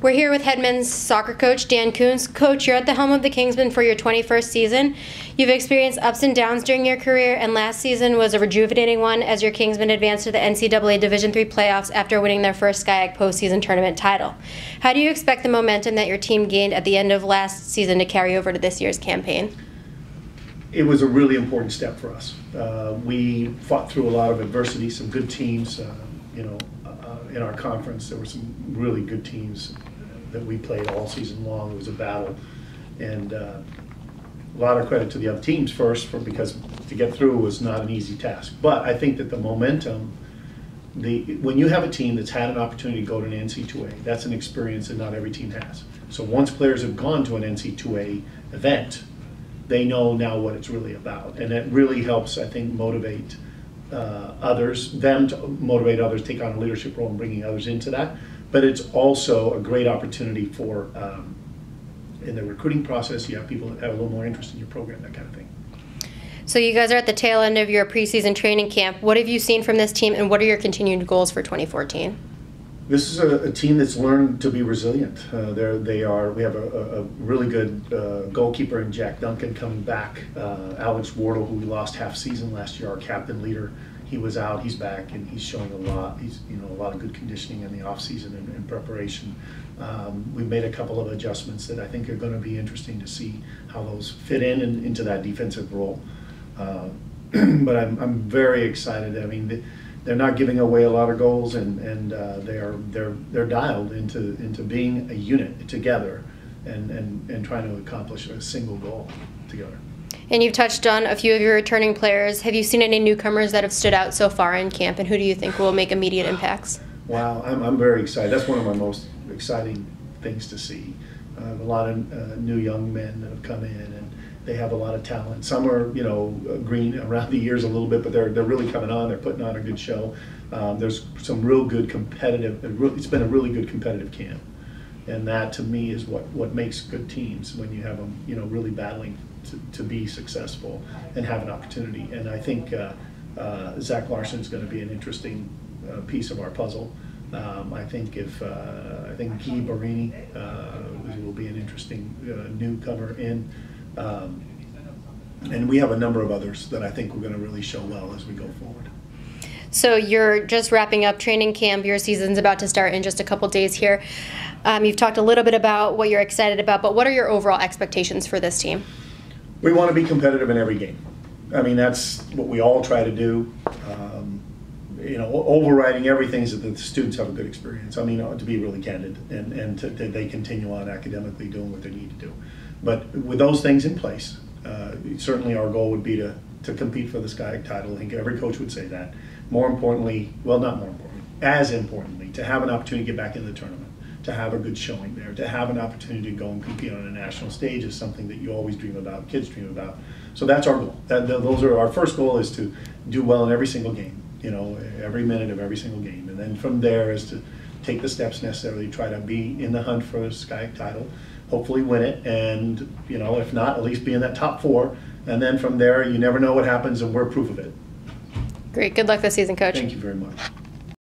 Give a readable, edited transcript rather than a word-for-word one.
We're here with head men's soccer coach Dan Kuntz. Coach, you're at the helm of the Kingsmen for your 21st season. You've experienced ups and downs during your career, and last season was a rejuvenating one as your Kingsmen advanced to the NCAA Division III playoffs after winning their first SCIAC postseason tournament title. How do you expect the momentum that your team gained at the end of last season to carry over to this year's campaign? It was a really important step for us. We fought through a lot of adversity, some good teams. In our conference, there were some really good teams that we played all season long. It was a battle, and a lot of credit to the other teams first, because to get through was not an easy task. But I think that the momentum, when you have a team that's had an opportunity to go to an NC2A, that's an experience that not every team has. So once players have gone to an NC2A event, they know now what it's really about, and it really helps, I think, motivate them to motivate others, take on a leadership role in bringing others into that. But it's also a great opportunity for, in the recruiting process, you have people that have a little more interest in your program, that kind of thing. So you guys are at the tail end of your preseason training camp. What have you seen from this team, and what are your continued goals for 2014? This is a team that's learned to be resilient. We have a really good goalkeeper in Jack Duncan coming back. Alex Wardle, who we lost half season last year, our captain leader, he was out, he's back, and he's showing a lot. He's a lot of good conditioning in the off season and preparation. We've made a couple of adjustments that I think are going to be interesting to see how those fit into that defensive role. But I'm very excited. I mean, they're not giving away a lot of goals, and they're dialed into being a unit together and trying to accomplish a single goal together. And you've touched on a few of your returning players. Have you seen any newcomers that have stood out so far in camp, and who do you think will make immediate impacts? Wow, I'm very excited. That's one of my most exciting things to see. A lot of new young men that have come in, and they have a lot of talent. Some are, green around the ears a little bit, but they're really coming on. They're putting on a good show. There's some real good competitive. It's been a really good competitive camp, and that to me is what makes good teams, when you have them, really battling to be successful and have an opportunity. And I think Zach Larson is going to be an interesting piece of our puzzle. I think Guy Barini will be an interesting newcomer in. And we have a number of others that I think we're going to really show well as we go forward. So you're just wrapping up training camp. Your season's about to start in just a couple days here. You've talked a little bit about what you're excited about, but what are your overall expectations for this team? We want to be competitive in every game. I mean, that's what we all try to do. Overriding everything is that the students have a good experience. I mean, to be really candid, and they continue on academically doing what they need to do. But with those things in place, certainly our goal would be to compete for the SCIAC title. I think every coach would say that. More importantly, well, not more importantly, as importantly, to have an opportunity to get back in the tournament, to have a good showing there, to have an opportunity to go and compete on a national stage is something that you always dream about, kids dream about. So that's our goal. Those are our first goal, is to do well in every single game, every minute of every single game. And then from there is to take the steps necessary to try to be in the hunt for a SCIAC title, hopefully win it, and if not, at least be in that top 4. And then from there, you never know what happens, and we're proof of it. Great. Good luck this season, Coach. Thank you very much.